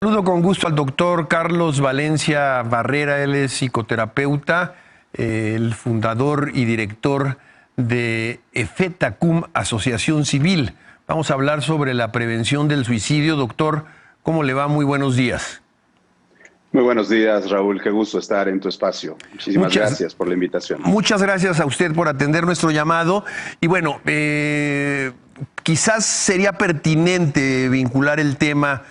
Saludo con gusto al doctor Carlos Valencia Barrera. Él es psicoterapeuta, el fundador y director de EFETACUM, Asociación Civil. Vamos a hablar sobre la prevención del suicidio. Doctor, ¿cómo le va? Muy buenos días. Muy buenos días, Raúl. Qué gusto estar en tu espacio. Muchísimas gracias por la invitación. Muchas gracias a usted por atender nuestro llamado. Y bueno, quizás sería pertinente vincular el tema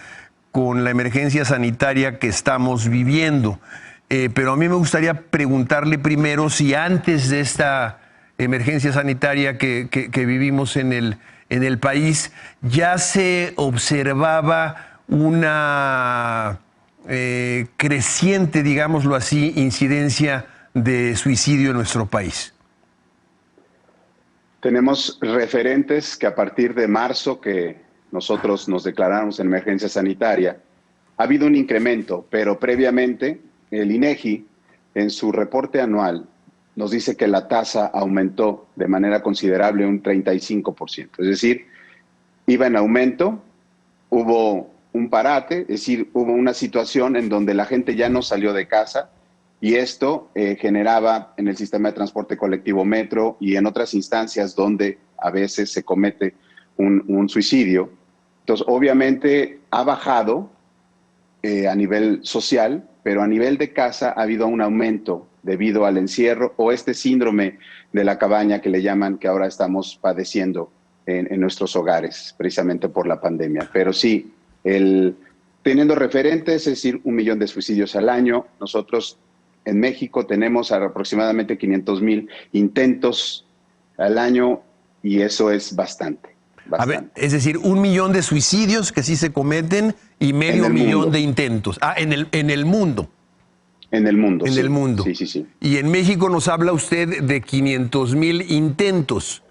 con la emergencia sanitaria que estamos viviendo. Pero a mí me gustaría preguntarle primero si antes de esta emergencia sanitaria que vivimos en el país, ya se observaba una creciente, digámoslo así, incidencia de suicidio en nuestro país. Tenemos referentes que a partir de marzo, que nosotros nos declaramos en emergencia sanitaria, ha habido un incremento, pero previamente el INEGI en su reporte anual nos dice que la tasa aumentó de manera considerable un 35%. Es decir, iba en aumento, hubo un parate, es decir, hubo una situación en donde la gente ya no salió de casa y esto generaba en el sistema de transporte colectivo metro y en otras instancias donde a veces se comete un suicidio. Entonces, obviamente ha bajado a nivel social, pero a nivel de casa ha habido un aumento debido al encierro o este síndrome de la cabaña que le llaman, que ahora estamos padeciendo en nuestros hogares, precisamente por la pandemia. Pero sí, teniendo referentes, es decir, 1 millón de suicidios al año. Nosotros en México tenemos aproximadamente 500,000 intentos al año y eso es bastante. A ver, es decir, 1 millón de suicidios que sí se cometen y medio millón de intentos. En el mundo. En el mundo, En el mundo. Sí. Y en México nos habla usted de 500,000 intentos.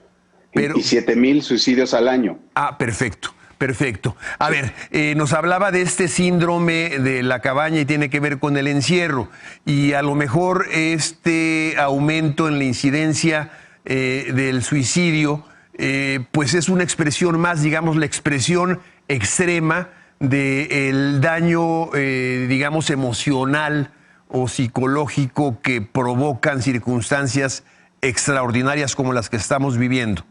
Pero... Y 7,000 suicidios al año. Perfecto. Perfecto. A ver, nos hablaba de este síndrome de la cabaña y tiene que ver con el encierro. Y a lo mejor este aumento en la incidencia del suicidio, pues es una expresión más, digamos, la expresión extrema del daño, digamos, emocional o psicológico que provocan circunstancias extraordinarias como las que estamos viviendo.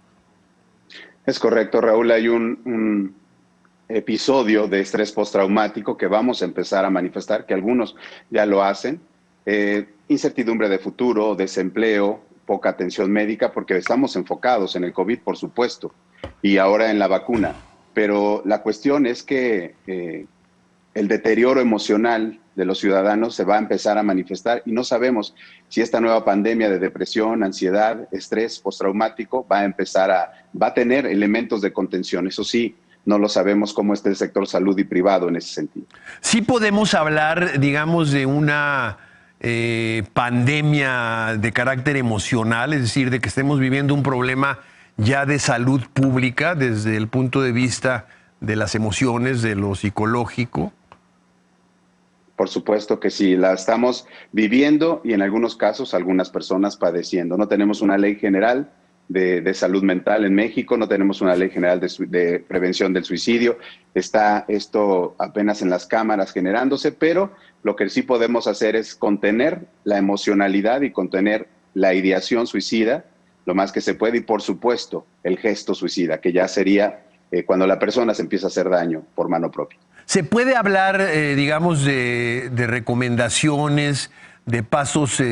Es correcto, Raúl. Hay un episodio de estrés postraumático que vamos a empezar a manifestar, que algunos ya lo hacen. Incertidumbre de futuro, desempleo, poca atención médica, porque estamos enfocados en el COVID, por supuesto, y ahora en la vacuna. Pero la cuestión es que el deterioro emocional de los ciudadanos se va a empezar a manifestar y no sabemos si esta nueva pandemia de depresión, ansiedad, estrés postraumático va a tener elementos de contención. Eso sí, no lo sabemos cómo está el sector salud y privado en ese sentido. Sí podemos hablar, digamos, de una pandemia de carácter emocional, es decir, de que estemos viviendo un problema ya de salud pública desde el punto de vista de las emociones, de lo psicológico. Por supuesto que sí, la estamos viviendo y en algunos casos algunas personas padeciendo. No tenemos una ley general de salud mental en México, no tenemos una ley general de prevención del suicidio. Está esto apenas en las cámaras generándose, pero lo que sí podemos hacer es contener la emocionalidad y contener la ideación suicida lo más que se puede y, por supuesto, el gesto suicida, que ya sería cuando la persona se empieza a hacer daño por mano propia. ¿Se puede hablar, digamos, de recomendaciones, de pasos,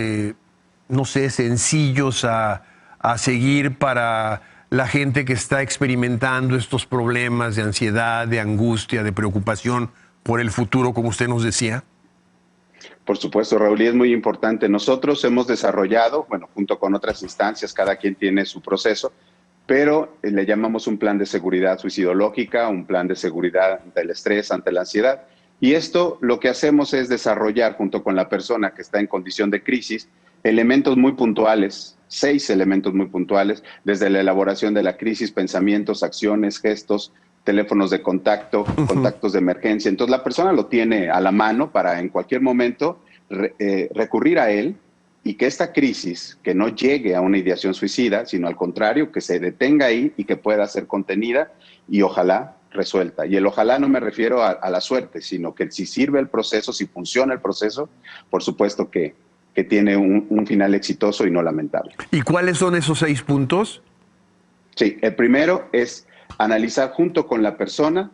no sé, sencillos a seguir para la gente que está experimentando estos problemas de ansiedad, de angustia, de preocupación por el futuro, como usted nos decía? Por supuesto, Raúl, y es muy importante. Nosotros hemos desarrollado, bueno, junto con otras instancias, cada quien tiene su proceso, pero le llamamos un plan de seguridad suicidológica, un plan de seguridad ante el estrés, ante la ansiedad. Y esto lo que hacemos es desarrollar junto con la persona que está en condición de crisis elementos muy puntuales, 6 elementos muy puntuales, desde la elaboración de la crisis, pensamientos, acciones, gestos, teléfonos de contacto, contactos de emergencia. Entonces la persona lo tiene a la mano para en cualquier momento recurrir a él y que esta crisis, que no llegue a una ideación suicida, sino al contrario, que se detenga ahí y que pueda ser contenida y ojalá resuelta. Y el ojalá no me refiero a la suerte, sino que si sirve el proceso, si funciona el proceso, por supuesto que tiene un final exitoso y no lamentable. ¿Y cuáles son esos 6 puntos? Sí, el primero es analizar junto con la persona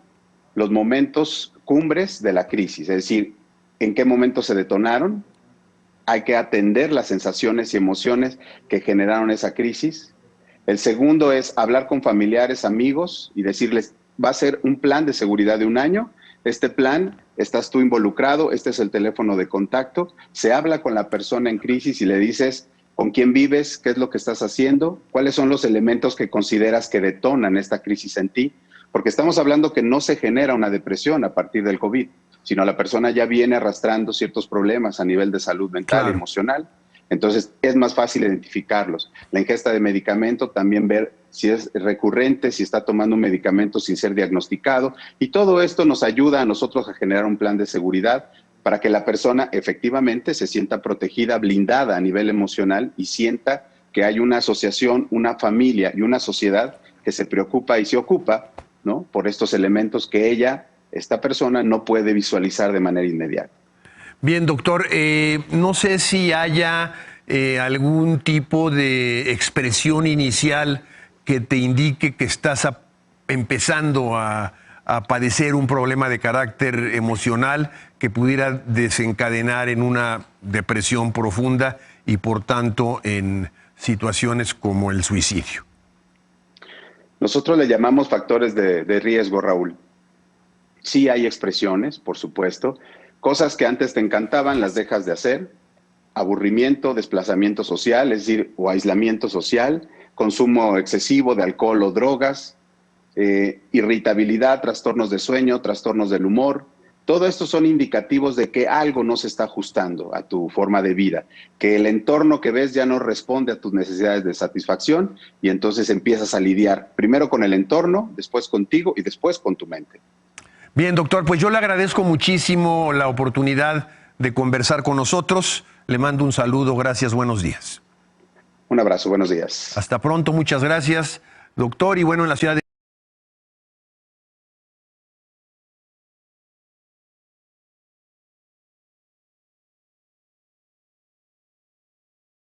los momentos cumbres de la crisis, es decir, en qué momento se detonaron. Hay que atender las sensaciones y emociones que generaron esa crisis. El segundo es hablar con familiares, amigos y decirles, va a ser un plan de seguridad de 1 año. Este plan, estás tú involucrado, este es el teléfono de contacto. Se habla con la persona en crisis y le dices con quién vives, qué es lo que estás haciendo, cuáles son los elementos que consideras que detonan esta crisis en ti. Porque estamos hablando que no se genera una depresión a partir del COVID, sino la persona ya viene arrastrando ciertos problemas a nivel de salud mental y emocional. Entonces, es más fácil identificarlos. La ingesta de medicamento, también ver si es recurrente, si está tomando un medicamento sin ser diagnosticado. Y todo esto nos ayuda a nosotros a generar un plan de seguridad para que la persona efectivamente se sienta protegida, blindada a nivel emocional y sienta que hay una asociación, una familia y una sociedad que se preocupa y se ocupa, ¿no?, por estos elementos que esta persona no puede visualizar de manera inmediata. Bien, doctor, no sé si haya algún tipo de expresión inicial que te indique que estás empezando a padecer un problema de carácter emocional que pudiera desencadenar en una depresión profunda y, por tanto, en situaciones como el suicidio. Nosotros le llamamos factores de riesgo, Raúl. Sí hay expresiones, por supuesto. Cosas que antes te encantaban las dejas de hacer. Aburrimiento, desplazamiento social, es decir, o aislamiento social, consumo excesivo de alcohol o drogas, irritabilidad, trastornos de sueño, trastornos del humor. Todo esto son indicativos de que algo no se está ajustando a tu forma de vida, que el entorno que ves ya no responde a tus necesidades de satisfacción y entonces empiezas a lidiar primero con el entorno, después contigo y después con tu mente. Bien, doctor, pues yo le agradezco muchísimo la oportunidad de conversar con nosotros. Le mando un saludo, gracias, buenos días. Un abrazo, buenos días. Hasta pronto, muchas gracias, doctor. Y bueno, en la ciudad de